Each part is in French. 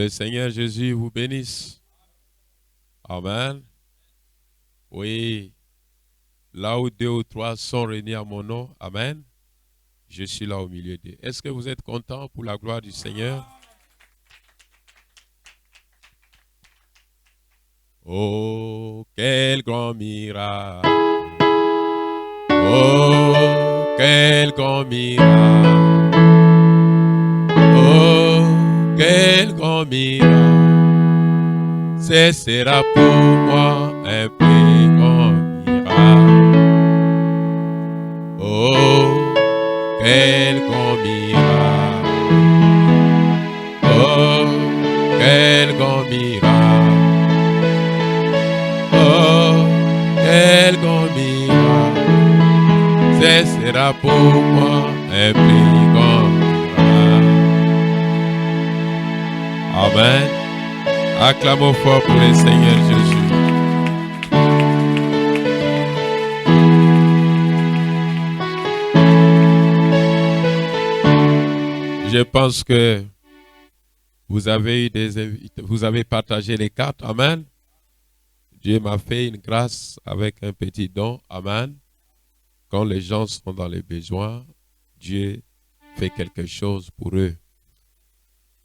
le Seigneur Jésus vous bénisse. Amen. Oui, là où 2 ou 3 sont réunis à mon nom, Amen, je suis là au milieu d'eux. Est-ce que vous êtes contents pour la gloire du Seigneur? Oh, quel grand miracle! Oh, quel grand miracle! Oh, quel grand miracle! Ce sera pour moi un plus grand miracle. Oh, quel grand miracle! Oh, quel grand miracle! Oh, quel grand miracle! Ce sera pour moi un plus grand miracle. Amen. Acclamons fort pour le Seigneur Jésus. Je pense que vous avez partagé les cartes. Amen. Dieu m'a fait une grâce avec un petit don. Amen. Quand les gens sont dans les besoins, Dieu fait quelque chose pour eux.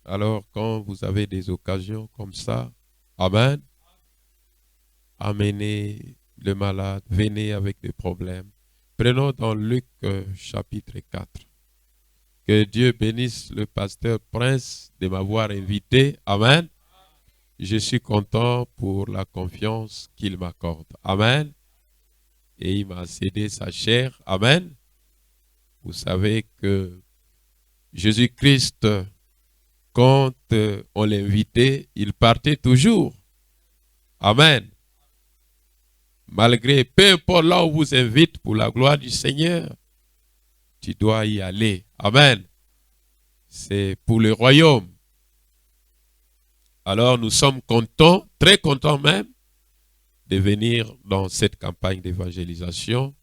Alors, quand vous avez des occasions comme ça, Amen, amenez le malade, venez avec des problèmes. Prenons dans Luc chapitre 4. Que Dieu bénisse le pasteur Prince de m'avoir invité. Amen. Je suis content pour la confiance qu'il m'accorde. Amen. Et il m'a cédé sa chair. Amen. Vous savez que Jésus-Christ, quand on l'invitait, il partait toujours. Amen. Malgré, peu importe là où vous invite pour la gloire du Seigneur, tu dois y aller. Amen. C'est pour le royaume. Alors nous sommes contents, très contents même, de venir dans cette campagne d'évangélisation.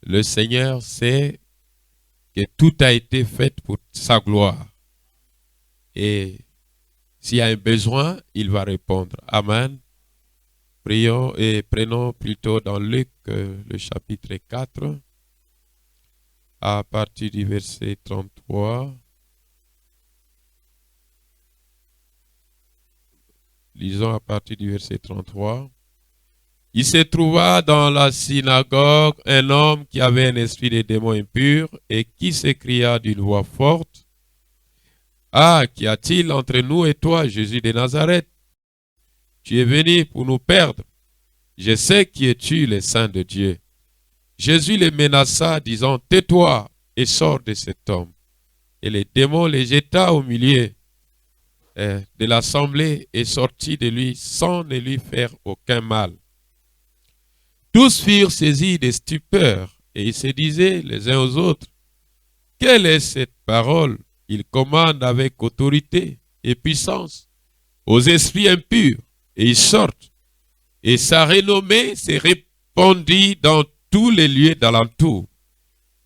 Le Seigneur sait que tout a été fait pour sa gloire. Et s'il y a un besoin, il va répondre. Amen. Prions et prenons plutôt dans Luc le chapitre 4, à partir du verset 33. Lisons à partir du verset 33. Il se trouva dans la synagogue un homme qui avait un esprit de démon impur et qui s'écria d'une voix forte: Ah, qu'y a-t-il entre nous et toi, Jésus de Nazareth? Tu es venu pour nous perdre. Je sais qui es-tu, le Saint de Dieu. Jésus le menaça, disant: Tais-toi et sors de cet homme. Et le démon le jeta au milieu de l'assemblée et sortit de lui sans ne lui faire aucun mal. Tous furent saisis de stupeur et ils se disaient les uns aux autres: Quelle est cette parole? Il commande avec autorité et puissance aux esprits impurs et ils sortent. Et sa renommée s'est répandue dans tous les lieux d'alentour.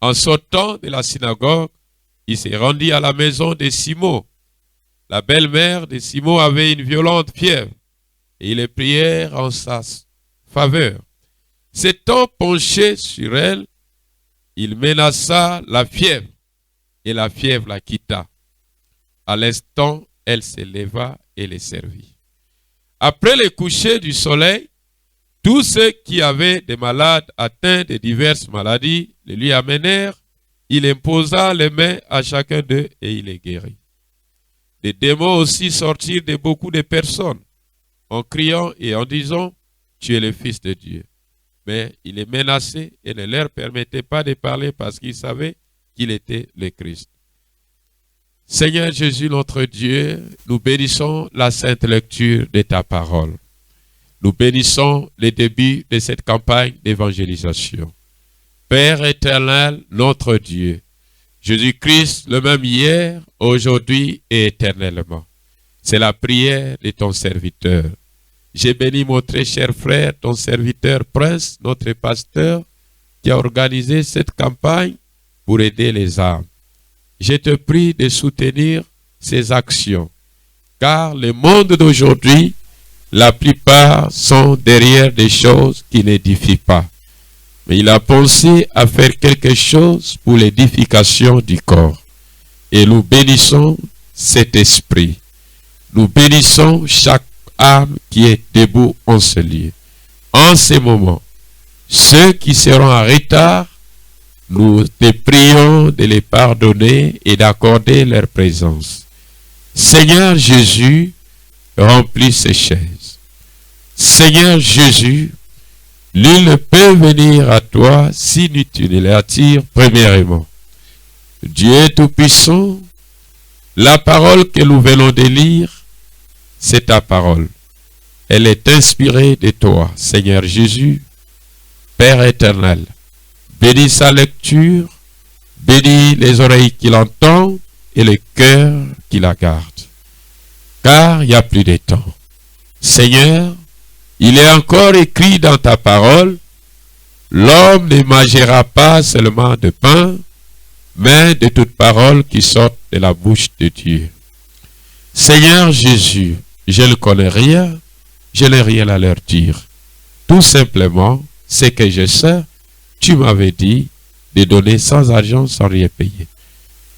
En sortant de la synagogue, il s'est rendu à la maison de Simon. La belle-mère de Simon avait une violente fièvre et ils prièrent en sa faveur. S'étant penché sur elle, il menaça la fièvre et la fièvre la quitta. À l'instant, elle se leva et les servit. Après le coucher du soleil, tous ceux qui avaient des malades atteints de diverses maladies les lui amenèrent. Il imposa les mains à chacun d'eux et il les guérit. Des démons aussi sortirent de beaucoup de personnes en criant et en disant: Tu es le Fils de Dieu. Mais il les menaçait et ne leur permettait pas de parler parce qu'ils savaient qu'il était le Christ. Seigneur Jésus, notre Dieu, nous bénissons la sainte lecture de ta parole. Nous bénissons le début de cette campagne d'évangélisation. Père éternel, notre Dieu, Jésus-Christ, le même hier, aujourd'hui et éternellement. C'est la prière de ton serviteur. J'ai béni mon très cher frère, ton serviteur Prince, notre pasteur, qui a organisé cette campagne pour aider les âmes. Je te prie de soutenir ces actions, Car le monde d'aujourd'hui, la plupart sont derrière des choses qui n'édifient pas. Mais il a pensé à faire quelque chose pour l'édification du corps. Et nous bénissons cet esprit. Nous bénissons chaque âme qui est debout en ce lieu. En ce moment, ceux qui seront en retard, nous te prions de les pardonner et d'accorder leur présence. Seigneur Jésus, remplis ces chaises. Seigneur Jésus, nul ne peut venir à toi si tu ne l'attires premièrement. Dieu Tout-Puissant, la parole que nous venons de lire, c'est ta parole. Elle est inspirée de toi, Seigneur Jésus, Père éternel. Bénis sa lecture, bénis les oreilles qui l'entendent et le cœur qui la garde. Car il n'y a plus de temps. Seigneur, il est encore écrit dans ta parole, l'homme ne mangera pas seulement de pain, mais de toute parole qui sort de la bouche de Dieu. Seigneur Jésus, je ne connais rien, je n'ai rien à leur dire. Tout simplement, ce que je sais, tu m'avais dit de donner sans argent, sans rien payer.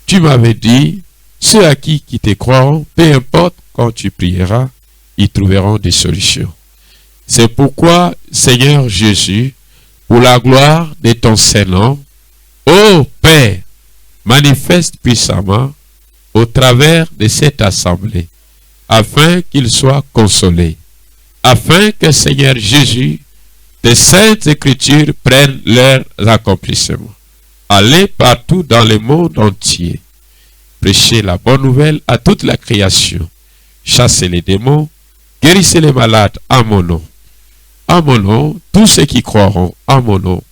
Tu m'avais dit, ceux à qui te croiront, peu importe quand tu prieras, ils trouveront des solutions. C'est pourquoi, Seigneur Jésus, pour la gloire de ton Saint-Nom, ô Père, manifeste puissamment au travers de cette assemblée, afin qu'ils soient consolés, afin que, Seigneur Jésus, tes saintes écritures prennent leur accomplissement. Allez partout dans le monde entier, prêchez la bonne nouvelle à toute la création, chassez les démons, guérissez les malades à mon nom. À mon nom, tous ceux qui croiront à mon nom,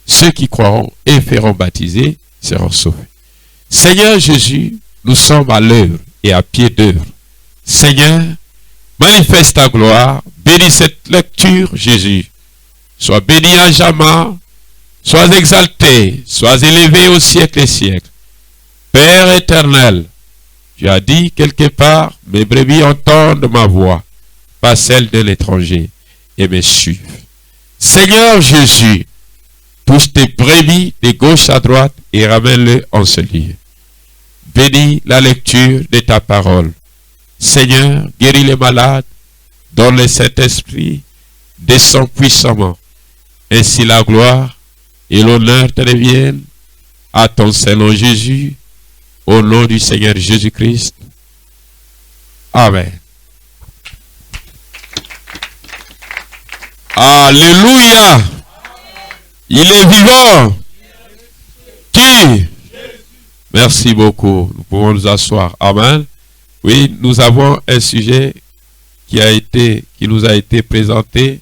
ceux qui croiront et feront baptiser, seront sauvés. Seigneur Jésus, nous sommes à l'œuvre et à pied d'œuvre. Seigneur, manifeste ta gloire, bénis cette lecture, Jésus. Sois béni à jamais, sois exalté, sois élevé au siècle et siècle. Père éternel, tu as dit quelque part, mes brebis entendent ma voix, pas celle de l'étranger, et me suivent. Seigneur Jésus, pousse tes brebis de gauche à droite et ramène-les en ce lieu. Bénis la lecture de ta parole. Seigneur, guéris les malades, donne le Saint-Esprit, descend puissamment. Ainsi la gloire et l'honneur te reviennent à ton Saint-Nom Jésus, au nom du Seigneur Jésus-Christ. Amen. Alléluia. Il est vivant. Qui? Merci beaucoup. Nous pouvons nous asseoir. Amen. Oui, nous avons un sujet qui nous a été présenté.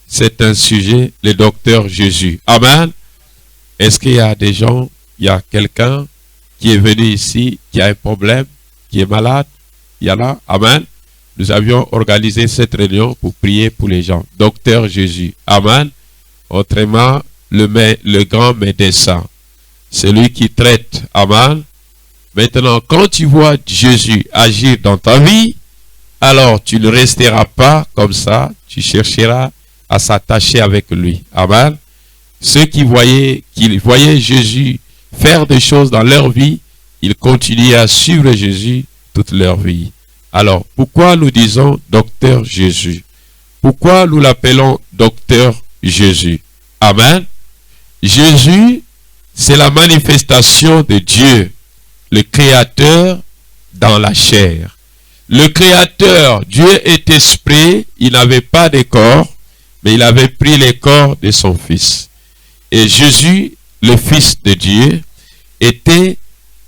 C'est un sujet, le docteur Jésus. Amen. Est-ce qu'il y a des gens, il y a quelqu'un qui est venu ici, qui a un problème, qui est malade? Il y en a. Amen. Nous avions organisé cette réunion pour prier pour les gens. Docteur Jésus. Amen. Autrement, le grand médecin. Celui qui traite. Amen. Maintenant, quand tu vois Jésus agir dans ta vie, alors tu ne resteras pas comme ça. Tu chercheras à s'attacher avec lui. Amen. Ceux qui voyaient Jésus faire des choses dans leur vie, ils continuaient à suivre Jésus toute leur vie. Alors, pourquoi nous disons docteur Jésus? Pourquoi nous l'appelons docteur Jésus? Amen. Jésus, c'est la manifestation de Dieu, le Créateur dans la chair. Le Créateur, Dieu est esprit, il n'avait pas de corps, mais il avait pris les corps de son Fils. Et Jésus, le Fils de Dieu, était,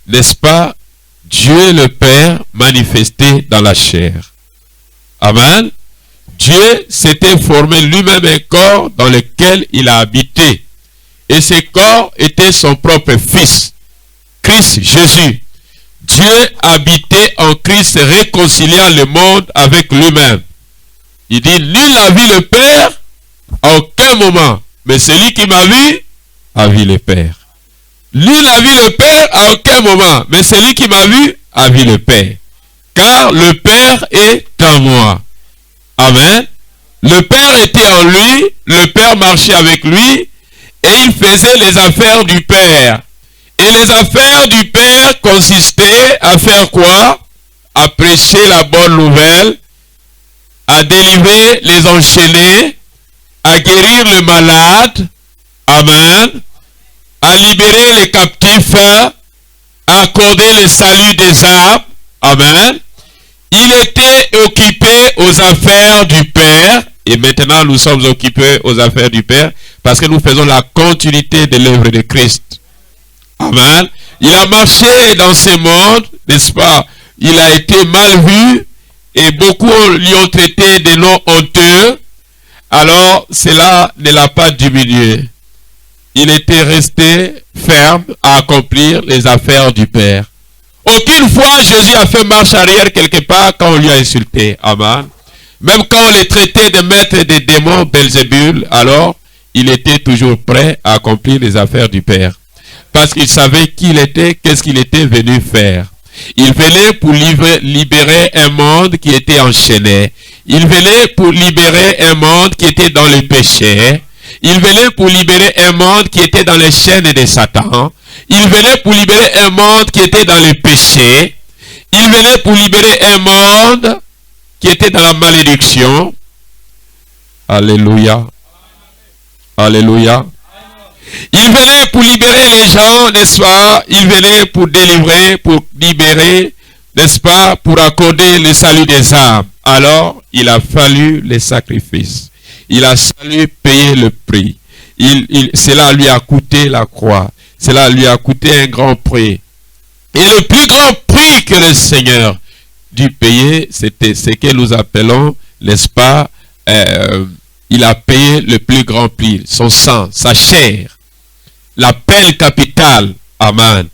n'est-ce pas, Dieu le Père manifesté dans la chair. Amen. Dieu s'était formé lui-même un corps dans lequel il a habité. Et ce corps était son propre Fils, Christ Jésus. Dieu habitait en Christ, réconciliant le monde avec lui-même. Il dit, nul n'a vu le Père à aucun moment, mais celui qui m'a vu a vu le Père. Nul n'a vu le Père à aucun moment, mais celui qui m'a vu a vu le Père. car le Père est en moi. Amen. Le Père était en lui, le Père marchait avec lui, et il faisait les affaires du Père. Et les affaires du Père consistaient à faire quoi? À prêcher la bonne nouvelle, à délivrer les enchaînés, à guérir les malades, amen, à libérer les captifs, à accorder le salut des âmes, amen. Il était occupé aux affaires du Père, et maintenant nous sommes occupés aux affaires du Père, parce que nous faisons la continuité de l'œuvre de Christ. Amen. Il a marché dans ce monde, n'est-ce pas? Il a été mal vu, et beaucoup lui ont traité de noms honteux. Alors, cela ne l'a pas diminué. Il était resté ferme à accomplir les affaires du Père. Aucune fois, Jésus a fait marche arrière quelque part quand on lui a insulté. Amen. Même quand on les traitait de maître des démons, Belzébul, alors, il était toujours prêt à accomplir les affaires du Père. Parce qu'il savait qui il était, qu'est-ce qu'il était venu faire. Il venait pour libérer un monde qui était enchaîné. Il venait pour libérer un monde qui était dans le péché. Il venait pour libérer un monde qui était dans les chaînes de Satan. Il venait pour libérer un monde qui était dans le péché. Il venait pour libérer un monde qui était dans la malédiction. Alléluia. Alléluia. Il venait pour libérer les gens, n'est-ce pas? Il venait pour délivrer, pour libérer, n'est-ce pas? Pour accorder le salut des âmes. Alors, il a fallu les sacrifices. Il a fallu payer le prix. Cela lui a coûté la croix. Cela lui a coûté un grand prix. Et le plus grand prix que le Seigneur dut payer, c'était ce que nous appelons, n'est-ce pas? Il a payé le plus grand prix, son sang, sa chair. La peine capitale. Amen.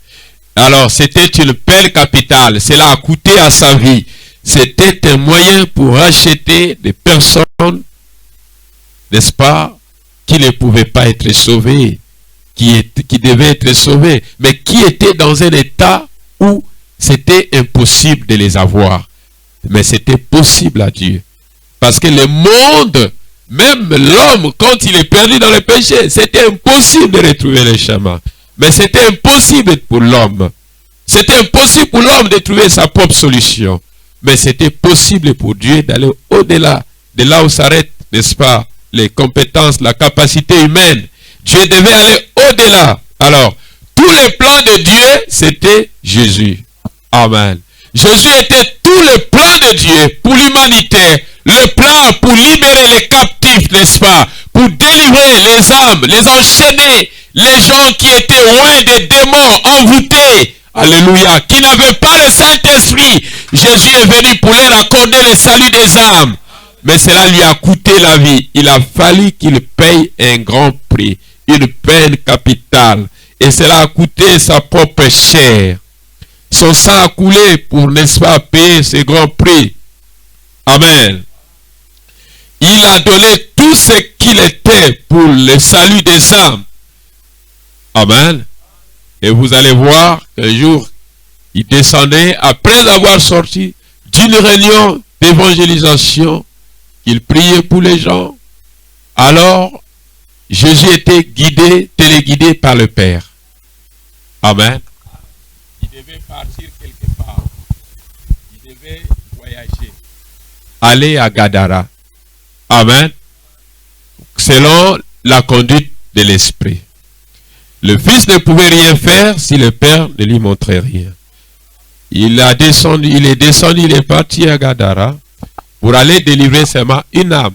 Alors, c'était une peine capitale. Cela a coûté à sa vie. C'était un moyen pour racheter des personnes, n'est-ce pas, qui ne pouvaient pas être sauvées, qui devaient être sauvées, mais qui étaient dans un état où c'était impossible de les avoir. Mais c'était possible à Dieu. Parce que le monde, même l'homme, quand il est perdu dans le péché, c'était impossible de retrouver le chemin. Mais c'était impossible pour l'homme. C'était impossible pour l'homme de trouver sa propre solution. Mais c'était possible pour Dieu d'aller au-delà de là où s'arrêtent, n'est-ce pas, les compétences, la capacité humaine. Dieu devait aller au-delà. Alors, tous les plans de Dieu, c'était Jésus. Amen. Jésus était tout le plan de Dieu pour l'humanité. Le plan pour libérer les captifs, n'est-ce pas? Pour délivrer les âmes, les enchaîner, les gens qui étaient loin des démons, envoûtés. Alléluia. Qui n'avaient pas le Saint-Esprit. Jésus est venu pour leur accorder le salut des âmes. Mais cela lui a coûté la vie. Il a fallu qu'il paye un grand prix. Une peine capitale. Et cela a coûté sa propre chair. Son sang a coulé pour, n'est-ce pas, payer ce grand prix. Amen. Il a donné tout ce qu'il était pour le salut des âmes. Amen. Et vous allez voir qu'un jour, il descendait après avoir sorti d'une réunion d'évangélisation. Il priait pour les gens. Alors, Jésus était guidé, téléguidé par le Père. Amen. Il devait partir quelque part. Il devait voyager. Aller à Gadara. Amen. Selon la conduite de l'Esprit. Le Fils ne pouvait rien faire si le Père ne lui montrait rien. Il est descendu, il est parti à Gadara pour aller délivrer seulement une âme.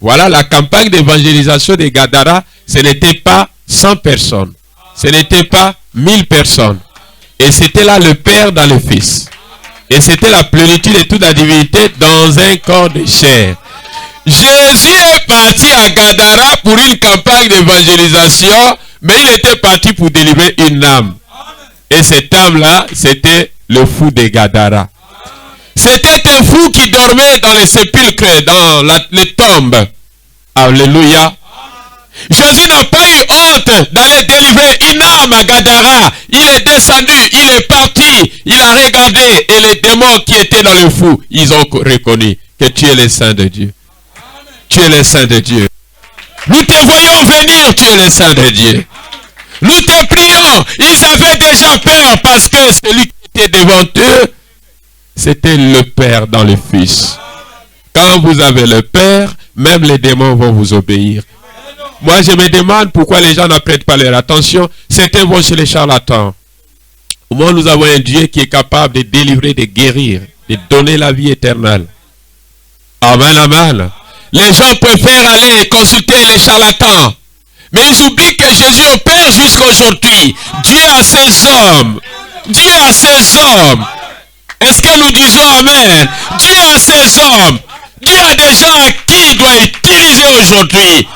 Voilà la campagne d'évangélisation de Gadara. Ce n'était pas 100 personnes. Ce n'était pas 1000 personnes. Et c'était là le Père dans le Fils. Et c'était la plénitude de toute la divinité dans un corps de chair. Jésus est parti à Gadara pour une campagne d'évangélisation, mais il était parti pour délivrer une âme. Et cette âme-là, c'était le fou de Gadara. C'était un fou qui dormait dans les sépulcres, dans les tombes. Alléluia. Jésus n'a pas eu honte d'aller délivrer une âme à Gadara. Il est descendu, il est parti. dit, il a regardé et les démons qui étaient dans le fou, ils ont reconnu que tu es le Saint de Dieu. Tu es le Saint de Dieu. Nous te voyons venir, tu es le Saint de Dieu. Nous te prions. Ils avaient déjà peur parce que celui qui était devant eux, c'était le Père dans le Fils. Quand vous avez le Père, même les démons vont vous obéir. Moi, je me demande pourquoi les gens n'apprêtent pas leur attention. Certains vont chez les charlatans. Au moins, nous avons un Dieu qui est capable de délivrer, de guérir, de donner la vie éternelle. Amen, amen. Les gens préfèrent aller consulter les charlatans. Mais ils oublient que Jésus opère jusqu'à aujourd'hui. Dieu a ses hommes. Dieu a ses hommes. Est-ce que nous disons Amen? Dieu a ses hommes. Dieu a des gens à qui il doit utiliser aujourd'hui.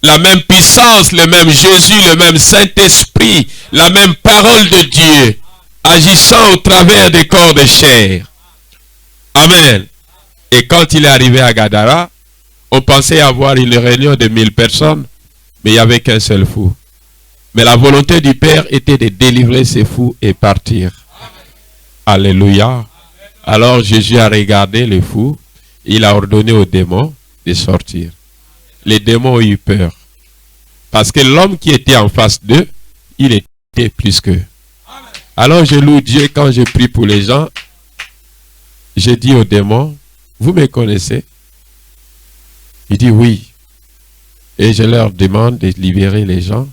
La même puissance, le même Jésus, le même Saint-Esprit, la même parole de Dieu, agissant au travers des corps de chair. Amen. Et quand il est arrivé à Gadara, on pensait avoir une réunion de 1000 personnes, mais il n'y avait qu'un seul fou. Mais la volonté du Père était de délivrer ces fous et partir. Alléluia. Alors Jésus a regardé les fous, il a ordonné aux démons de sortir. Les démons ont eu peur. Parce que l'homme qui était en face d'eux, il était plus qu'eux. Alors je loue Dieu quand je prie pour les gens. Je dis aux démons, vous me connaissez? Il dit oui. Et je leur demande de libérer les gens.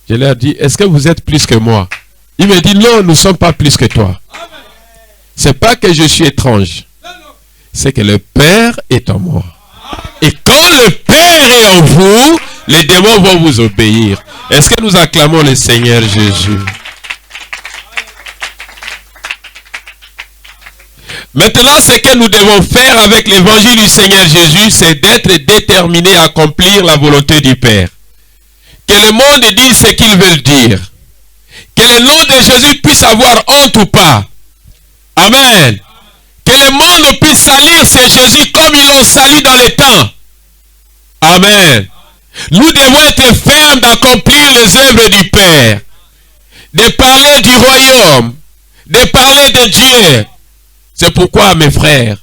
Je leur dis, est-ce que vous êtes plus que moi? Il me dit, non, nous ne sommes pas plus que toi. C'est pas que je suis étrange. C'est que le Père est en moi. Et quand le Père est en vous, les démons vont vous obéir. Est-ce que nous acclamons le Seigneur Jésus? Maintenant, ce que nous devons faire avec l'évangile du Seigneur Jésus, c'est d'être déterminés à accomplir la volonté du Père. Que le monde dise ce qu'il veut dire. Que le nom de Jésus puisse avoir honte ou pas. Amen. Que le monde puisse salir ce Jésus comme ils l'ont sali dans les temps. Amen. Nous devons être fermes d'accomplir les œuvres du Père. De parler du royaume. De parler de Dieu. C'est pourquoi, mes frères,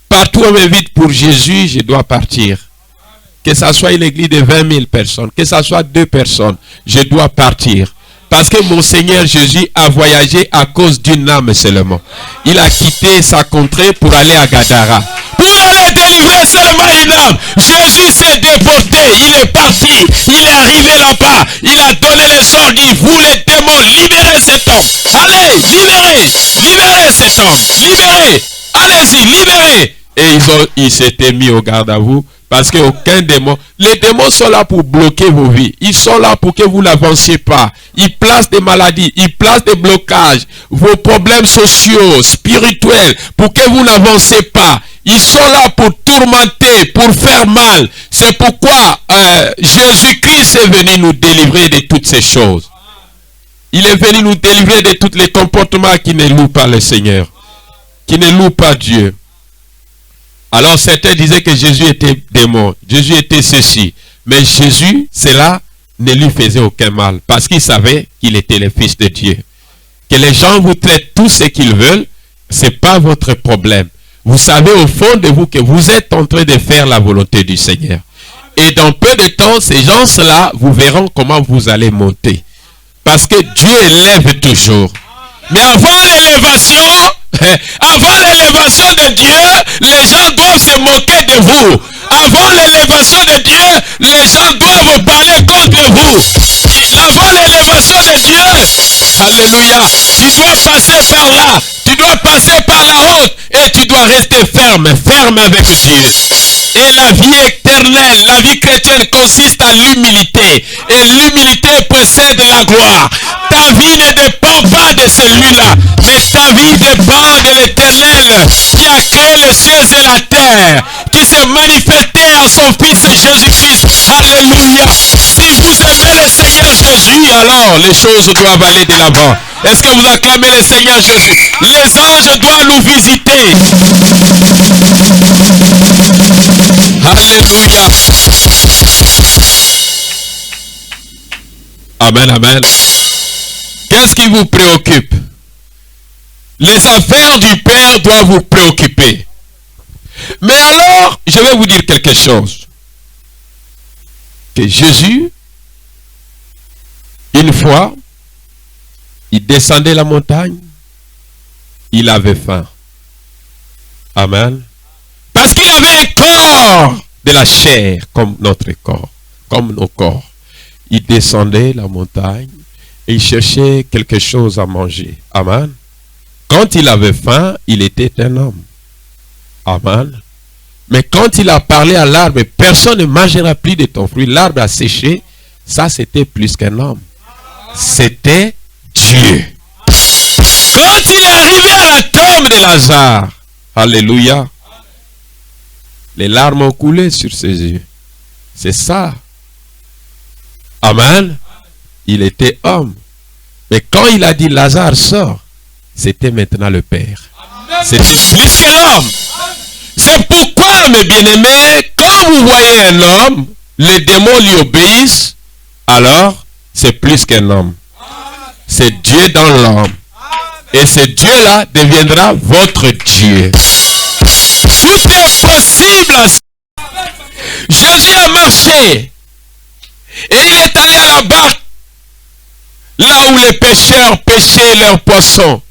partout où on m'invite pour Jésus, je dois partir. Que ce soit une église de 20 000 personnes, que ce soit 2 personnes, je dois partir. Parce que mon Seigneur Jésus a voyagé à cause d'une âme seulement. Il a quitté sa contrée pour aller à Gadara. Pour aller délivrer seulement une âme. Jésus s'est déporté, il est parti, il est arrivé là-bas, il a donné les ordres, il dit, vous les démons, libérez cet homme. Allez, libérez cet homme, libérez, allez-y, libérez. Et ils s'étaient mis au garde à vous. Parce qu'aucun démon, les démons sont là pour bloquer vos vies. Ils sont là pour que vous n'avanciez pas. Ils placent des maladies, ils placent des blocages, vos problèmes sociaux, spirituels, pour que vous n'avancez pas. Ils sont là pour tourmenter, pour faire mal. C'est pourquoi Jésus-Christ est venu nous délivrer de toutes ces choses. Il est venu nous délivrer de tous les comportements qui ne louent pas le Seigneur, qui ne louent pas Dieu. Alors certains disaient que Jésus était démon, Jésus était ceci. Mais Jésus, cela ne lui faisait aucun mal. Parce qu'il savait qu'il était le Fils de Dieu. Que les gens vous traitent tout ce qu'ils veulent, ce n'est pas votre problème. Vous savez au fond de vous que vous êtes en train de faire la volonté du Seigneur. Et dans peu de temps, ces gens-là, vous verront comment vous allez monter. Parce que Dieu élève toujours. Mais avant l'élévation de Dieu, les gens doivent se moquer de vous. Avant l'élévation de Dieu, les gens doivent parler contre vous. Avant l'élévation de Dieu, alléluia, tu dois passer par là, tu dois passer par la honte et tu dois rester ferme avec Dieu. Et la vie éternelle, la vie chrétienne consiste à l'humilité. Et l'humilité précède la gloire. Ta vie ne dépend pas de celui-là, mais ta vie dépend de l'Éternel qui a créé les cieux et la terre, qui s'est manifesté à son Fils Jésus-Christ. Alléluia. Si vous aimez le Seigneur Jésus, alors les choses doivent aller de l'avant. Est-ce que vous acclamez le Seigneur Jésus? Les anges doivent nous visiter. Alléluia. Amen, amen. Qu'est-ce qui vous préoccupe? Les affaires du Père doivent vous préoccuper. Mais alors, je vais vous dire quelque chose. Que Jésus, une fois, il descendait la montagne, il avait faim. Amen. Parce qu'il avait un corps de la chair, comme notre corps, comme nos corps. Il descendait la montagne et il cherchait quelque chose à manger. Amen. Quand il avait faim, il était un homme. Amen. Mais quand il a parlé à l'arbre, personne ne mangera plus de ton fruit. L'arbre a séché. Ça, c'était plus qu'un homme. C'était Dieu. Quand il est arrivé à la tombe de Lazare, alléluia, les larmes ont coulé sur ses yeux. C'est ça. Amen. Il était homme. Mais quand il a dit Lazare sort, c'était maintenant le Père. C'était plus que l'homme. C'est pourquoi, mes bien-aimés, quand vous voyez un homme, les démons lui obéissent, alors c'est plus qu'un homme. C'est Dieu dans l'homme. Et ce Dieu-là deviendra votre Dieu. Tout est possible. Jésus a marché. Et il est allé à la barque. Là où les pêcheurs pêchaient leurs poissons.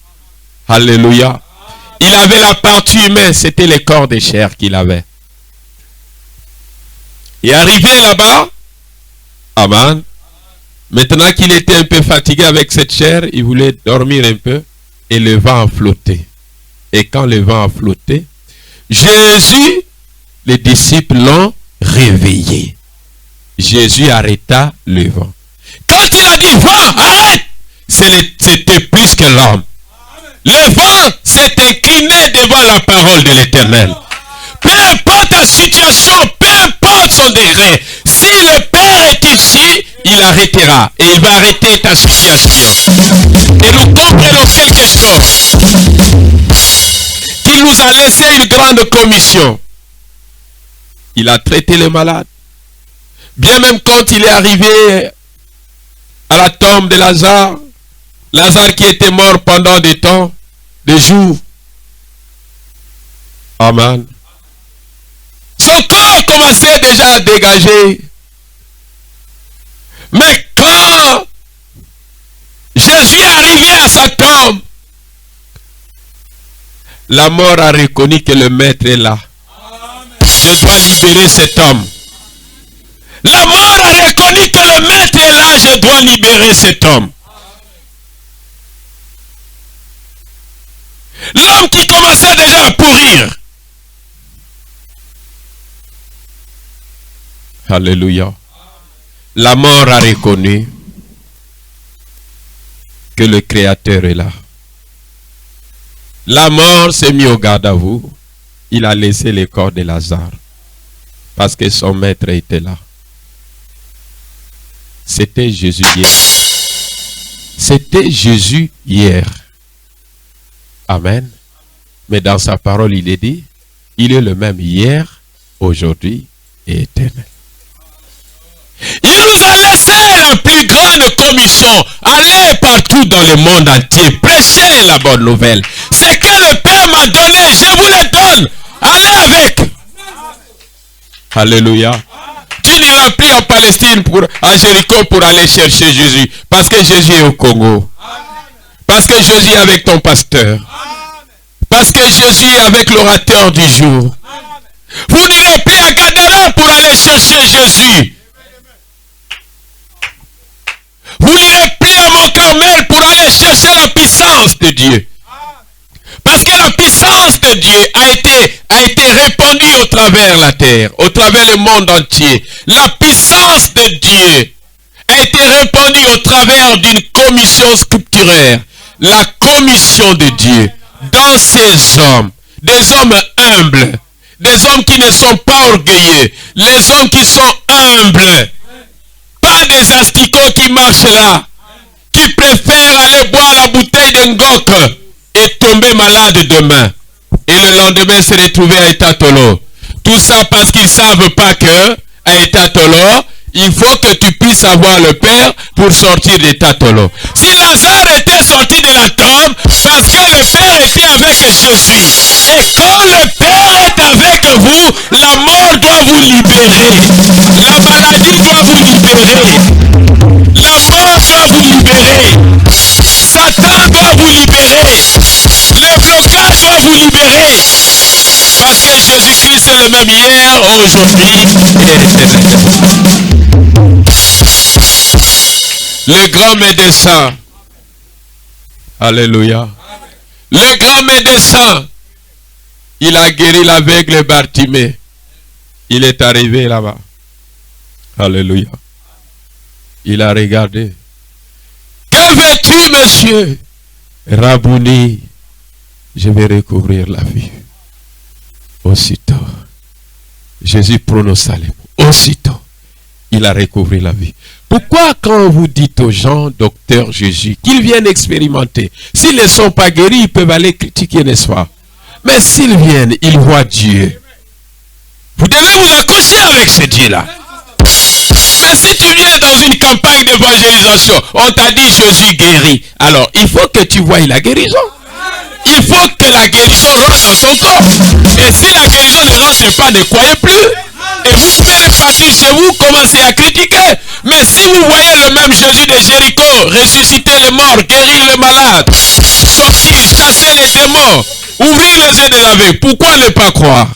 Alléluia. Il avait la partie humaine. C'était le corps de chair qu'il avait. Et arrivé là-bas. Amen. Maintenant qu'il était un peu fatigué avec cette chair, il voulait dormir un peu. Et le vent a flotté. Et quand le vent a flotté, Jésus, les disciples l'ont réveillé. Jésus arrêta le vent. Quand il a dit vent, arrête, c'était plus que l'homme. Le vent s'est incliné devant la parole de l'Éternel. Peu importe ta situation, peu importe son degré, si le Père est ici, il arrêtera. Et il va arrêter ta situation. Et nous comprenons quelque chose. Qu'il nous a laissé une grande commission. Il a traité les malades. Bien même quand il est arrivé à la tombe de Lazare, Lazare qui était mort pendant des temps, des jours. Amen. Son corps commençait déjà à dégager. Mais quand Jésus est arrivé à sa tombe, la mort a reconnu que le maître est là. Je dois libérer cet homme. La mort a reconnu que le maître est là, je dois libérer cet homme. L'homme qui commençait déjà à pourrir. Alléluia. La mort a reconnu que le Créateur est là. La mort s'est mise au garde à vous. Il a laissé le corps de Lazare. Parce que son maître était là. C'était Jésus hier. C'était Jésus hier. Amen. Mais dans sa parole, il est dit, il est le même hier, aujourd'hui et éternel. Il nous a laissé la plus grande commission. Allez partout dans le monde entier. Prêchez la bonne nouvelle. Ce que le Père m'a donné, je vous le donne. Allez avec. Alléluia. Tu n'iras plus en Palestine, à Jéricho pour aller chercher Jésus. Parce que Jésus est au Congo. Parce que Jésus est avec ton pasteur. Parce que Jésus est avec l'orateur du jour. Vous n'irez plus à Gadara pour aller chercher Jésus. Vous n'irez plus à Mont-Carmel pour aller chercher la puissance de Dieu. Parce que la puissance de Dieu a été répandue au travers la terre, au travers le monde entier. La puissance de Dieu a été répandue au travers d'une commission scripturaire. La commission de Dieu dans ces hommes, des hommes humbles, des hommes qui ne sont pas orgueilleux, les hommes qui sont humbles. Pas des asticots qui marchent là, qui préfèrent aller boire la bouteille d'un goc et tomber malade demain. Et le lendemain se retrouver à Etatolo. Tout ça parce qu'ils ne savent pas que à Etatolo, il faut que tu puisses savoir le Père pour sortir des tatelons. Si Lazare était sorti de la tombe, parce que le Père était avec Jésus. Et quand le Père est avec vous, la mort doit vous libérer. La maladie doit vous libérer. La mort doit vous libérer. Satan doit vous libérer. Le blocage doit vous libérer. Parce que Jésus-Christ est le même hier, aujourd'hui et éternellement. Le grand médecin. Alléluia. Le grand médecin. Il a guéri l'aveugle Bartimée. Il est arrivé là-bas. Alléluia. Il a regardé. Que veux-tu, monsieur? Rabouni, je vais recouvrir la vie. Aussitôt, Jésus prononça les mots. Aussitôt, il a recouvré la vie. Pourquoi quand vous dites aux gens, docteur Jésus, qu'ils viennent expérimenter, s'ils ne sont pas guéris, ils peuvent aller critiquer, n'est-ce pas? Mais s'ils viennent, ils voient Dieu. Vous devez vous accrocher avec ce Dieu-là. Mais si tu viens dans une campagne d'évangélisation, on t'a dit Jésus guérit. Alors, il faut que tu voies la guérison. Il faut que la guérison rentre dans ton corps. Et si la guérison ne rentre pas, ne croyez plus. Et vous pouvez repartir chez vous, commencer à critiquer. Mais si vous voyez le même Jésus de Jéricho, ressusciter les morts, guérir les malades, sortir, chasser les démons, ouvrir les yeux des aveugles, pourquoi ne pas croire?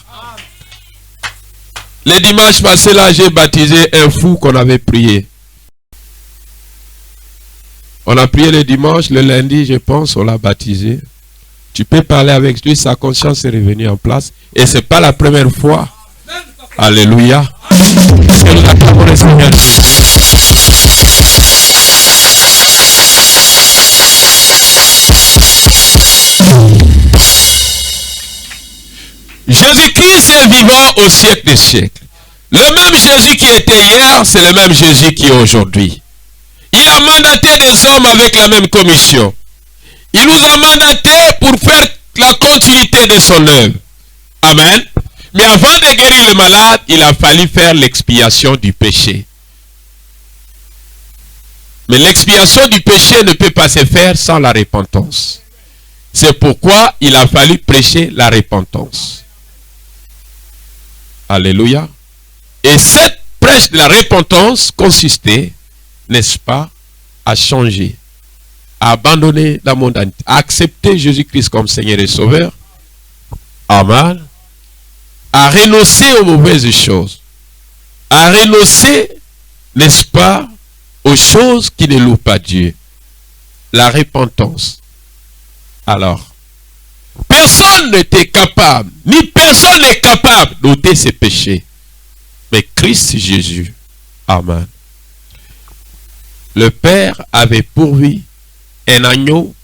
Le dimanche passé là, j'ai baptisé un fou qu'on avait prié. On a prié le dimanche, le lundi, je pense, on l'a baptisé. Tu peux parler avec lui, sa conscience est revenue en place. Et ce n'est pas la première fois. Alléluia. Est-ce que nous acclamons le Seigneur? Jésus-Christ est vivant au siècle des siècles. Le même Jésus qui était hier, c'est le même Jésus qui est aujourd'hui. Il a mandaté des hommes avec la même commission. Il nous a mandaté pour faire la continuité de son œuvre. Amen. Mais avant de guérir le malade, il a fallu faire l'expiation du péché. Mais l'expiation du péché ne peut pas se faire sans la repentance. C'est pourquoi il a fallu prêcher la repentance. Alléluia. Et cette prêche de la repentance consistait, n'est-ce pas, à changer, à abandonner la mondanité, à accepter Jésus-Christ comme Seigneur et Sauveur. Amen. À renoncer aux mauvaises choses. À renoncer, n'est-ce pas, aux choses qui ne louent pas Dieu. La repentance. Alors, personne n'était capable, ni personne n'est capable d'ôter ses péchés. Mais Christ Jésus. Amen. Le Père avait pourvu un agneau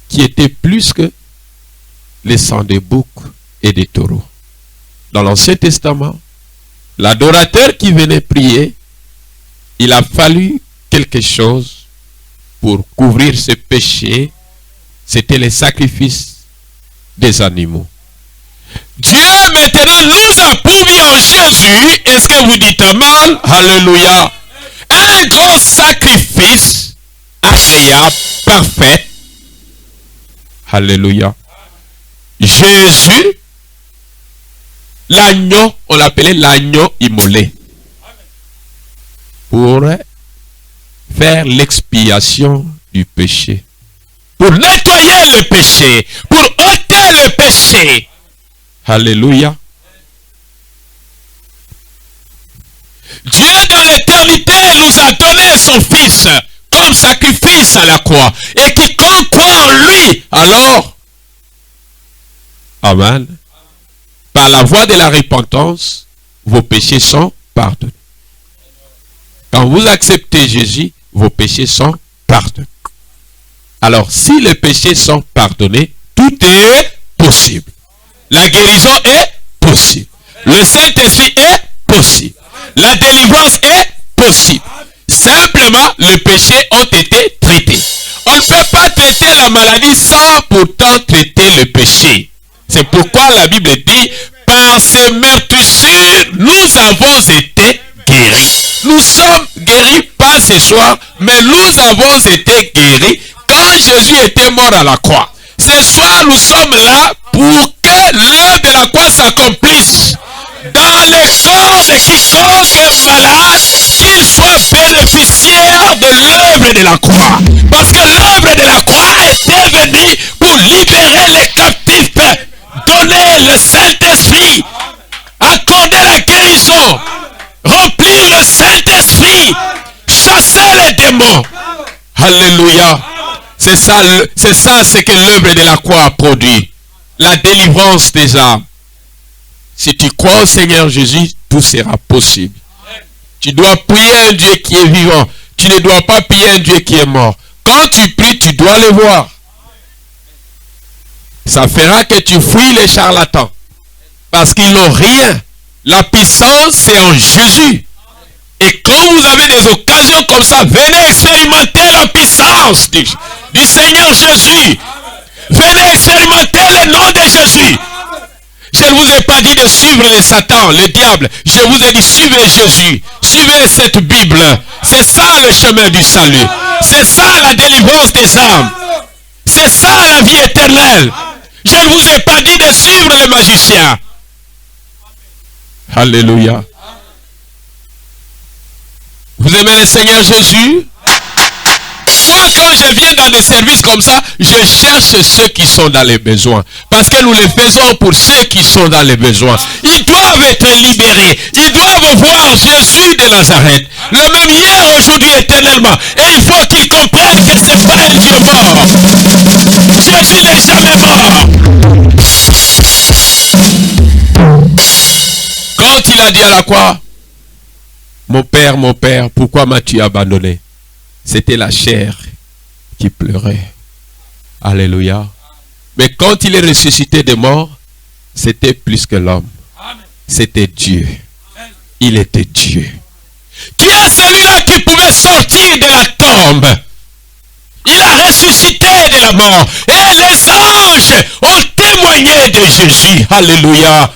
qui était plus que les sangs des boucs et des taureaux. Dans l'Ancien Testament, l'adorateur qui venait prier, il a fallu quelque chose pour couvrir ses péchés. C'était les sacrifices des animaux. Dieu maintenant nous a pourvu en Jésus. Est-ce que vous dites amen? Alléluia. Un grand sacrifice agréable, parfait. Alléluia. Jésus, l'agneau, on l'appelait l'agneau immolé. Pour faire l'expiation du péché. Pour nettoyer le péché. Pour ôter le péché. Alléluia. Dieu dans l'éternité nous a donné son Fils comme sacrifice à la croix. Et quiconque croit en lui, alors, amen, par la voie de la repentance, vos péchés sont pardonnés. Quand vous acceptez Jésus, vos péchés sont pardonnés. Alors, si les péchés sont pardonnés, tout est possible. La guérison est possible. Le Saint-Esprit est possible. La délivrance est possible. Simplement, les péchés ont été traités. On ne peut pas traiter la maladie sans pourtant traiter le péché. C'est pourquoi la Bible dit, par ses meurtrissures, nous avons été guéris. Nous sommes guéris ce soir, mais nous avons été guéris quand Jésus était mort à la croix. Ce soir, nous sommes là pour que l'œuvre de la croix s'accomplisse dans les corps de quiconque est malade, qu'il soit bénéficiaire de l'œuvre de la croix. Parce que l'œuvre de la croix était venue pour libérer les captifs, donner le Saint-Esprit, accorder la guérison, remplir le Saint-Esprit, chasser les démons. Alléluia. C'est ça ce que l'œuvre de la croix a produit. La délivrance des âmes. Si tu crois au Seigneur Jésus, tout sera possible. Tu dois prier un Dieu qui est vivant. Tu ne dois pas prier un Dieu qui est mort. Quand tu pries, tu dois le voir. Ça fera que tu fuis les charlatans. Parce qu'ils n'ont rien. La puissance, c'est en Jésus. Et quand vous avez des occasions comme ça, venez expérimenter la puissance du Seigneur Jésus. Venez expérimenter le nom de Jésus. Je ne vous ai pas dit de suivre les Satan, le diable. Je vous ai dit suivez Jésus. Suivez cette Bible. C'est ça le chemin du salut. C'est ça la délivrance des âmes. C'est ça la vie éternelle. Je ne vous ai pas dit de suivre les magiciens. Alléluia. Vous aimez le Seigneur Jésus? Moi, quand je viens dans des services comme ça, je cherche ceux qui sont dans les besoins. Parce que nous les faisons pour ceux qui sont dans les besoins. Ils doivent être libérés. Ils doivent voir Jésus de Nazareth. Le même hier, aujourd'hui, éternellement. Et il faut qu'ils comprennent que ce n'est pas un Dieu mort. Jésus n'est jamais mort. Quand il a dit à la croix, mon Père, pourquoi m'as-tu abandonné? C'était la chair qui pleurait. Alléluia. Mais quand il est ressuscité des morts, c'était plus que l'homme. C'était Dieu. Il était Dieu. Qui est celui-là qui pouvait sortir de la tombe? Il a ressuscité de la mort. Et les anges ont témoigné de Jésus. Alléluia.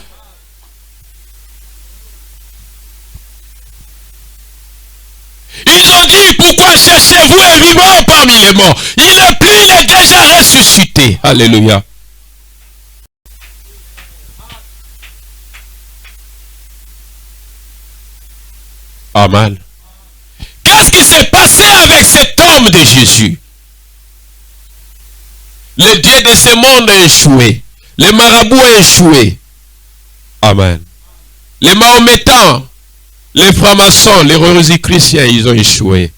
Ils ont dit, pourquoi cherchez-vous un vivant parmi les morts? Il n'est plus, il est déjà ressuscité. Alléluia. Amen. Qu'est-ce qui s'est passé avec cet homme de Jésus? Le Dieu de ce monde a échoué. Les marabouts ont échoué. Amen. Les mahométans, les francs-maçons, les rosicruciens, ils ont échoué.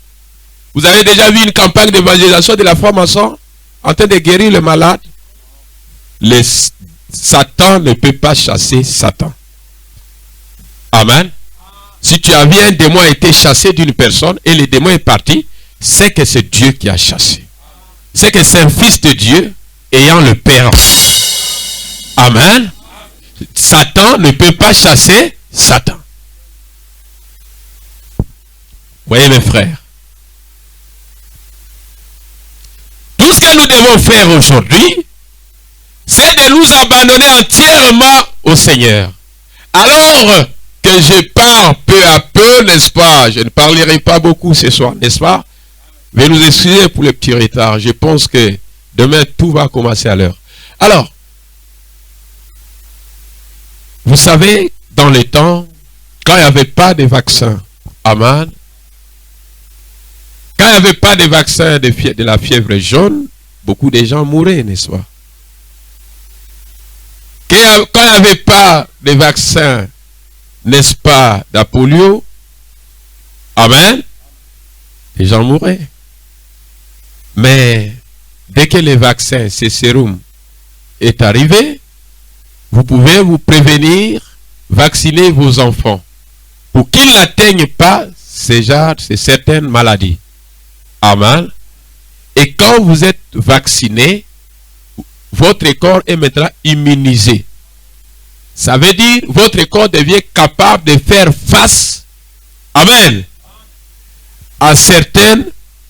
Vous avez déjà vu une campagne d'évangélisation de la franc-maçon en train de guérir le malade? Satan ne peut pas chasser Satan. Amen. Si tu as vu un démon a été chassé d'une personne et le démon est parti, c'est que c'est Dieu qui a chassé. C'est que c'est un fils de Dieu ayant le Père. Amen. Satan ne peut pas chasser Satan. Voyez mes frères. Tout ce que nous devons faire aujourd'hui, c'est de nous abandonner entièrement au Seigneur. Alors que je pars peu à peu, n'est-ce pas? Je ne parlerai pas beaucoup ce soir, n'est-ce pas? Je vais nous excuser pour le petit retard. Je pense que demain, tout va commencer à l'heure. Alors, vous savez, dans les temps, quand il n'y avait pas de vaccin, amen, quand il n'y avait pas de vaccin de la fièvre jaune, beaucoup de gens mouraient, n'est-ce pas? Quand il n'y avait pas de vaccin, n'est-ce pas, de la polio, amen, les gens mouraient. Mais dès que le vaccin, ce sérum, est arrivé, vous pouvez vous prévenir, vacciner vos enfants pour qu'ils n'atteignent pas certaines maladies. Amen. Et quand vous êtes vacciné, votre corps est maintenant immunisé. Ça veut dire votre corps devient capable de faire face, amen, à certaines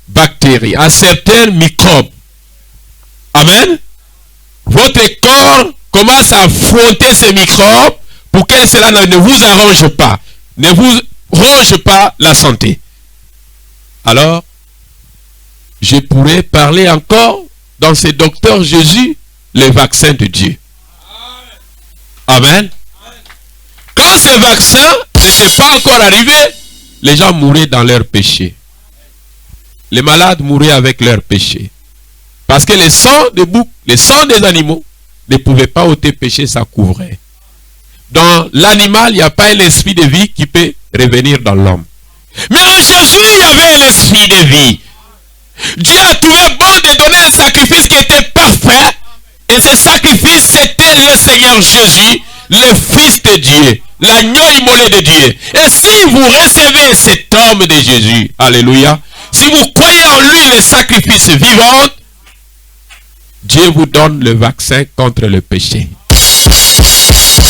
bactéries, à certains microbes. Amen. Votre corps commence à affronter ces microbes pour que cela ne vous arrange pas, ne vous ronge pas la santé. Alors, je pourrais parler encore dans ce docteur Jésus, le vaccin de Dieu. Amen. Quand ce vaccin n'était pas encore arrivé, les gens mouraient dans leurs péchés. Les malades mouraient avec leurs péchés. Parce que le sang des boucs, le sang des animaux ne pouvait pas ôter péché, ça couvrait. Dans l'animal, il n'y a pas un esprit de vie qui peut revenir dans l'homme. Mais en Jésus, il y avait un esprit de vie. Dieu a trouvé bon de donner un sacrifice qui était parfait. Et ce sacrifice, c'était le Seigneur Jésus, le Fils de Dieu, l'agneau immolé de Dieu. Et si vous recevez cet homme de Jésus, alléluia, si vous croyez en lui le sacrifice vivant, Dieu vous donne le vaccin contre le péché.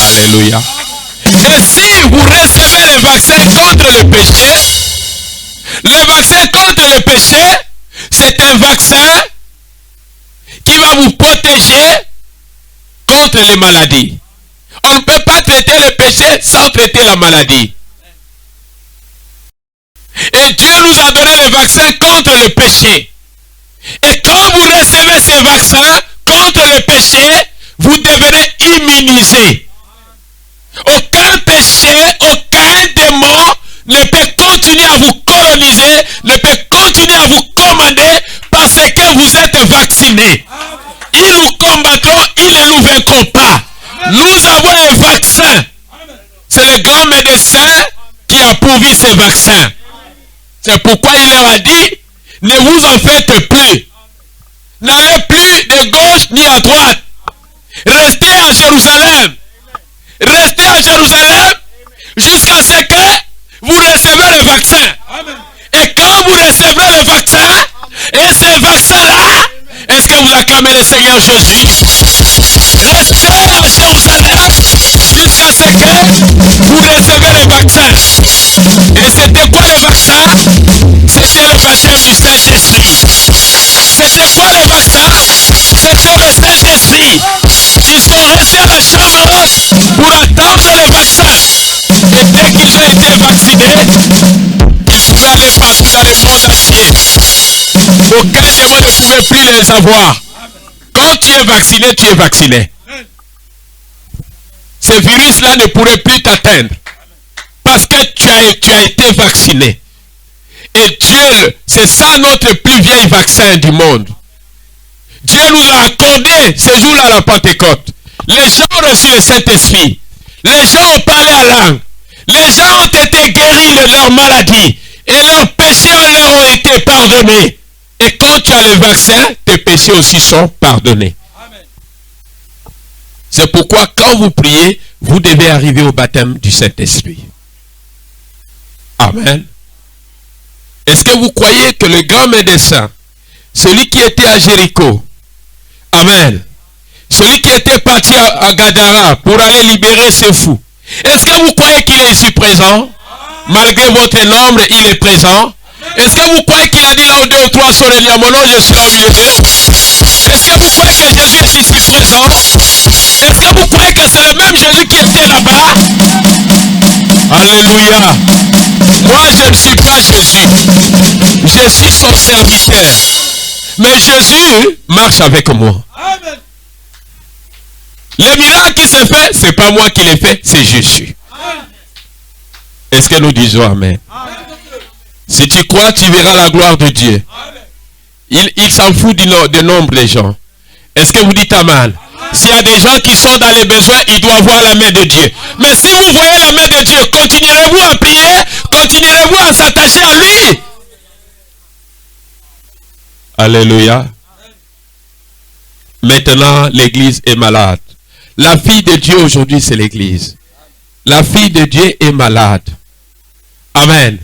Alléluia. Et si vous recevez le vaccin contre le vaccin contre le péché, c'est un vaccin qui va vous protéger contre les maladies. On ne peut pas traiter le péché sans traiter la maladie. Et Dieu nous a donné le vaccin contre le péché. Et quand vous recevez ce vaccin contre le péché, vous devenez immunisé. Aucun péché, aucun démon ne peut continuer à vous coloniser, ne peut continuer à vous commander parce que vous êtes vacciné. Ils nous combattront, ils ne nous vaincront pas. Nous avons un vaccin. C'est le grand médecin qui a pourvu ce vaccin. C'est pourquoi il leur a dit, ne vous en faites plus. N'allez plus de gauche ni à droite. Restez à Jérusalem. Restez à Jérusalem jusqu'à ce que vous recevez le vaccin. Et quand vous recevrez le vaccin, et ce vaccin-là, est-ce que vous acclamez le Seigneur Jésus? Restez à Jérusalem jusqu'à ce que vous recevez le vaccin. Et c'était quoi le vaccin? C'était le baptême du Saint-Esprit. C'était quoi le vaccin? C'était le Saint-Esprit. Ils sont restés à la chambre pour attendre le vaccin. Et dès qu'ils ont été vaccinés, ils pouvaient aller partout dans le monde entier. Aucun démon ne pouvait plus les avoir. Quand tu es vacciné, tu es vacciné. Ce virus-là ne pourrait plus t'atteindre. Parce que tu as été vacciné. Et Dieu, c'est ça notre plus vieil vaccin du monde. Dieu nous a accordé ce jour-là à la Pentecôte. Les gens ont reçu le Saint-Esprit. Les gens ont parlé à langue. Les gens ont été guéris de leur maladie. Et leurs péchés leur ont été pardonnés. Et quand tu as le vaccin, tes péchés aussi sont pardonnés. C'est pourquoi quand vous priez, vous devez arriver au baptême du Saint-Esprit. Amen. Est-ce que vous croyez que le grand médecin, celui qui était à Jéricho, amen, celui qui était parti à Gadara pour aller libérer ces fous, est-ce que vous croyez qu'il est ici présent? Malgré votre nombre, il est présent. Est-ce que vous croyez qu'il a dit là où 2 ou 3 sont réunis à mon nom, je suis là au milieu d'eux? Est-ce que vous croyez que Jésus est ici présent? Est-ce que vous croyez que c'est le même Jésus qui était là-bas? Alléluia. Moi, je ne suis pas Jésus. Je suis son serviteur. Mais Jésus marche avec moi. Amen. Les miracles qui se fait, ce n'est pas moi qui les fais, c'est Jésus. Est-ce que nous disons Amen? Amen. Si tu crois, tu verras la gloire de Dieu. Il s'en fout du nombre des gens. Est-ce que vous dites Amen? S'il y a des gens qui sont dans les besoins, ils doivent voir la main de Dieu. Mais si vous voyez la main de Dieu, continuerez-vous à prier? Continuerez-vous à s'attacher à lui? Alléluia. Maintenant, l'église est malade. La fille de Dieu aujourd'hui, c'est l'église. La fille de Dieu est malade. Amen.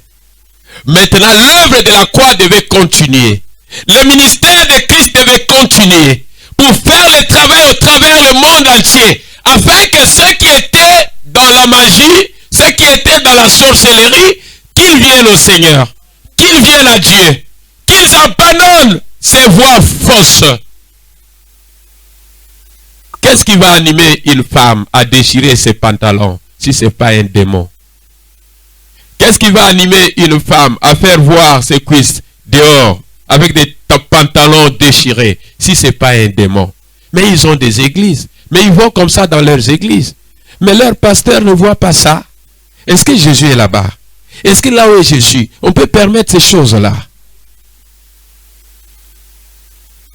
Maintenant, l'œuvre de la croix devait continuer. Le ministère de Christ devait continuer pour faire le travail au travers le monde entier, afin que ceux qui étaient dans la magie, ceux qui étaient dans la sorcellerie, qu'ils viennent au Seigneur, qu'ils viennent à Dieu, qu'ils abandonnent ces voies fausses. Qu'est-ce qui va animer une femme à déchirer ses pantalons si ce n'est pas un démon? Qu'est-ce qui va animer une femme à faire voir ses cuisses dehors avec des pantalons déchirés si ce n'est pas un démon? Mais ils ont des églises. Mais ils vont comme ça dans leurs églises. Mais leur pasteur ne voit pas ça. Est-ce que Jésus est là-bas? Est-ce que là où est Jésus, on peut permettre ces choses-là?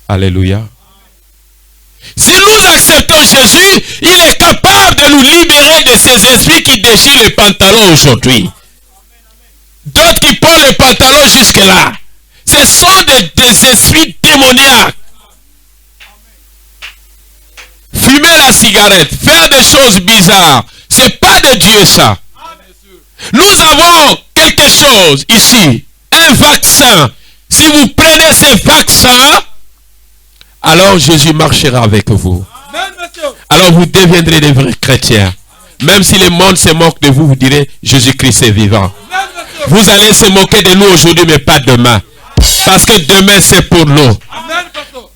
Alléluia. Si nous acceptons Jésus, il est capable de nous libérer de ces esprits qui déchirent les pantalons aujourd'hui. D'autres qui portent les pantalons jusque-là. Ce sont des esprits démoniaques. Fumer la cigarette, faire des choses bizarres, c'est pas de Dieu ça. Nous avons quelque chose ici, un vaccin. Si vous prenez ce vaccin, alors Jésus marchera avec vous. Alors vous deviendrez des vrais chrétiens. Même si le monde se moque de vous, vous direz Jésus-Christ est vivant. Vous allez se moquer de nous aujourd'hui, mais pas demain. Parce que demain c'est pour nous.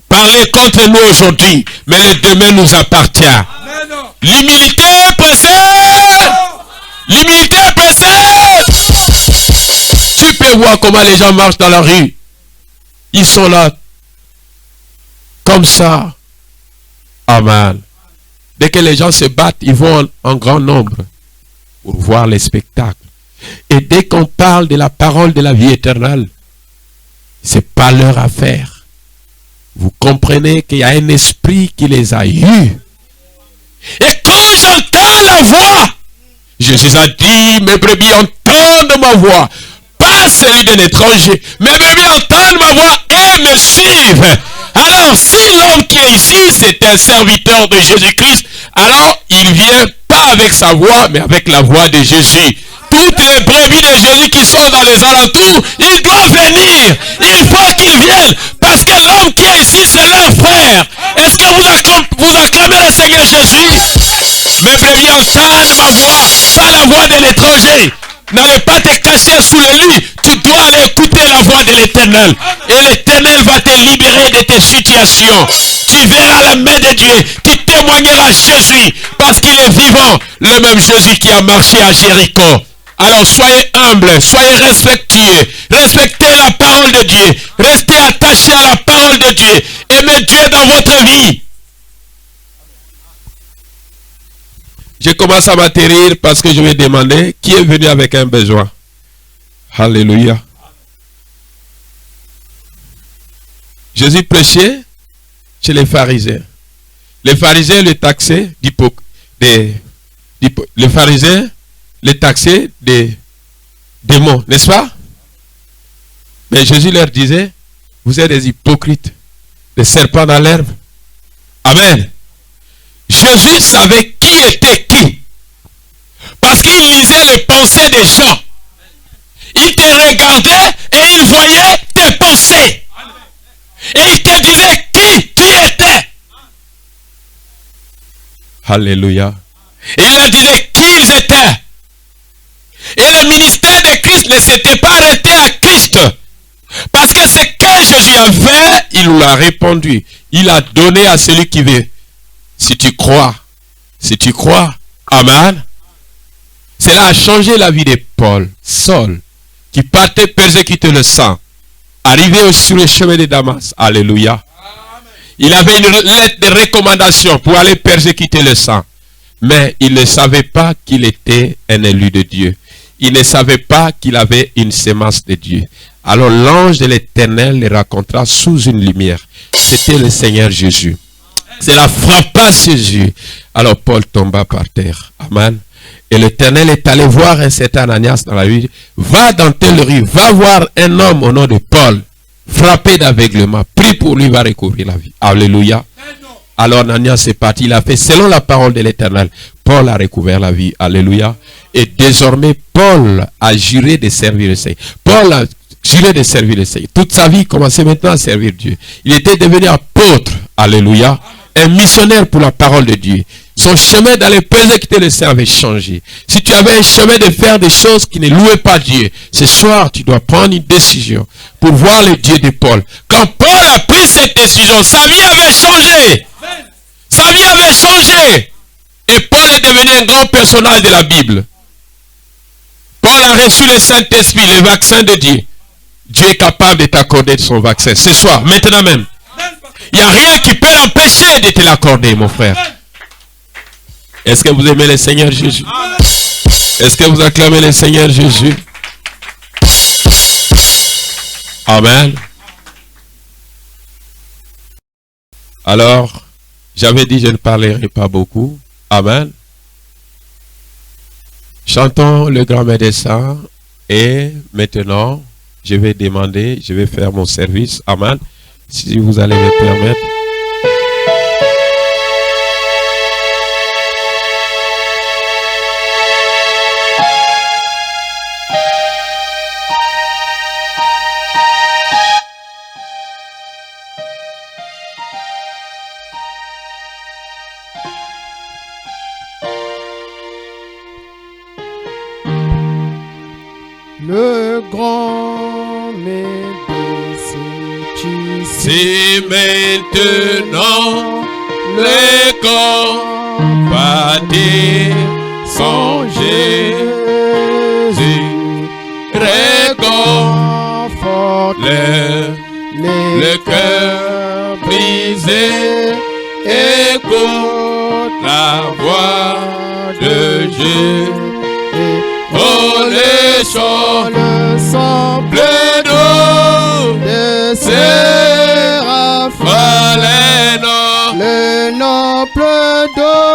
Parlez contre nous aujourd'hui, mais le demain nous appartient. L'humilité précède. L'humilité précède. Tu peux voir comment les gens marchent dans la rue. Ils sont là. Comme ça. Amen. Dès que les gens se battent, ils vont en grand nombre pour voir les spectacles. Et dès qu'on parle de la parole de la vie éternelle, ce n'est pas leur affaire. Vous comprenez qu'il y a un esprit qui les a eus. Et quand j'entends la voix, Jésus a dit, mes brebis entendent ma voix, pas celui d'un étranger. Mes brebis entendent ma voix et me suivent. Alors, si l'homme qui est ici, c'est un serviteur de Jésus-Christ, alors il vient pas avec sa voix, mais avec la voix de Jésus. Toutes les brebis de Jésus qui sont dans les alentours, ils doivent venir. Il faut qu'ils viennent. Parce que l'homme qui est ici, c'est leur frère. Est-ce que vous acclamez le Seigneur Jésus? Mes brebis entendent ma voix, pas la voix de l'étranger. N'allez pas te cacher sous le lit. Tu dois aller écouter la voix de l'Éternel. Et l'Éternel va te libérer de tes situations. Tu verras la main de Dieu. Tu témoigneras Jésus. Parce qu'il est vivant. Le même Jésus qui a marché à Jéricho. Alors soyez humbles, soyez respectueux. Respectez la parole de Dieu. Restez attachés à la parole de Dieu. Aimez Dieu dans votre vie. Je commence à m'atterrir parce que je vais demander qui est venu avec un besoin. Alléluia. Jésus prêchait chez les pharisiens. Les pharisiens le taxaient les pharisiens le taxaient des démons, n'est-ce pas? Mais Jésus leur disait, vous êtes des hypocrites, des serpents dans l'herbe. Amen. Jésus savait qui était qui. Parce qu'il lisait les pensées des gens. Il te regardait et il voyait tes pensées. Et il te disait qui tu étais. Alléluia. Et il leur disait qui ils étaient. Et le ministère de Christ ne s'était pas arrêté à Christ. Parce que ce que Jésus avait, il nous l'a répondu. Il a donné à celui qui veut. Si tu crois, amen. Cela a changé la vie de Paul, Saul, qui partait persécuter le sang, arrivé sur le chemin de Damas. Alléluia. Il avait une lettre de recommandation pour aller persécuter le sang. Mais il ne savait pas qu'il était un élu de Dieu. Il ne savait pas qu'il avait une sémence de Dieu. Alors l'ange de l'Éternel le rencontra sous une lumière. C'était le Seigneur Jésus. Cela frappa ses yeux. Alors Paul tomba par terre. Amen. Et l'Éternel est allé voir un certain Ananias dans la rue. Va dans telle rue, va voir un homme au nom de Paul, frappé d'aveuglement. Prie pour lui, va recouvrir la vie. Alléluia. Alors Ananias est parti. Il a fait selon la parole de l'Éternel. Paul a recouvert la vie. Alléluia. Et désormais, Paul a juré de servir le Seigneur. Paul a juré de servir le Seigneur. Toute sa vie, il commençait maintenant à servir Dieu. Il était devenu apôtre. Alléluia. Un missionnaire pour la parole de Dieu. Son chemin d'aller persécuter le Seigneur avait changé. Si tu avais un chemin de faire des choses qui ne louaient pas Dieu, ce soir, tu dois prendre une décision pour voir le Dieu de Paul. Quand Paul a pris cette décision, sa vie avait changé. Sa vie avait changé. Et Paul est devenu un grand personnage de la Bible. Paul a reçu le Saint-Esprit, le vaccin de Dieu. Dieu est capable de t'accorder son vaccin ce soir, maintenant même. Il n'y a rien qui peut l'empêcher de te l'accorder, mon frère. Est-ce que vous aimez le Seigneur Jésus? Est-ce que vous acclamez le Seigneur Jésus? Amen. Alors, j'avais dit je ne parlerai pas beaucoup. Amen. Chantons le grand médecin et maintenant, je vais faire mon service. Amen. Si vous allez me permettre. Le grand médecin, c'est maintenant les compatissent son Jésus, réconforte le cœur brisé, écoute la voix de Jésus. Oh, les chants, le sang bleu d'eau de Séraphin, le nom bleu d'eau,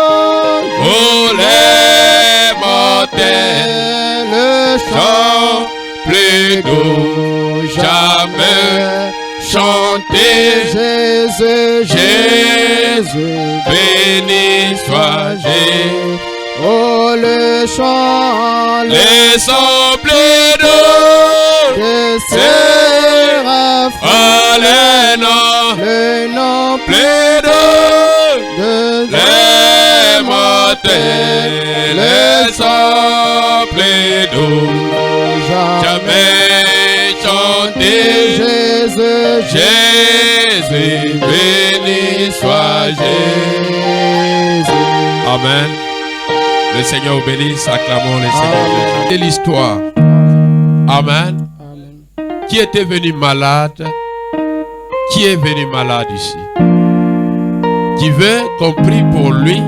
oh, les mortels, le chant plus d'eau, jamais chanté. Jésus, Jésus, béni soit Jésus. Oh, le chant, Les sons bleu d'eau de Séraphin, oh, les le nom bleu d'eau de les mortels, les sons bleu d'eau jamais chanté. Jésus, Jésus, béni soit Jésus. Amen. Le Seigneur bénisse, acclamons le Seigneur Jésus. C'est l'histoire. Amen. Amen. Qui était venu malade? Qui est venu malade ici? Qui veut qu'on prie pour lui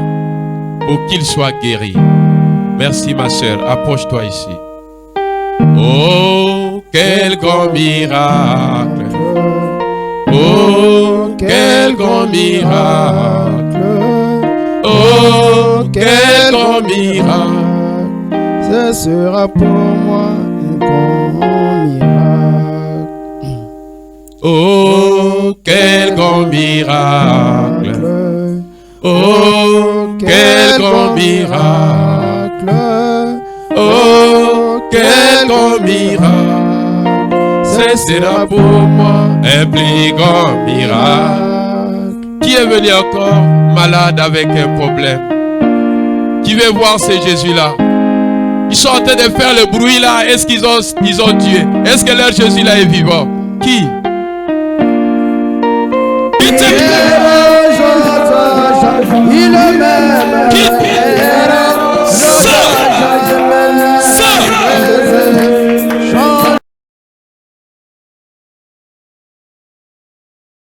pour qu'il soit guéri? Merci ma soeur, approche-toi ici. Oh, quel grand miracle! Oh, quel grand miracle! Oh, quel grand miracle! Ce sera pour moi un grand miracle. Oh, quel grand miracle! Oh, quel grand miracle! Oh, quel grand miracle! Ce sera pour moi un plus grand miracle. Qui est venu encore malade avec un problème? Qui veut voir ce Jésus-là? Ils sont en train de faire le bruit là. Est-ce qu'ils ont tué? Est-ce que leur Jésus là est vivant? Qui? Il est même.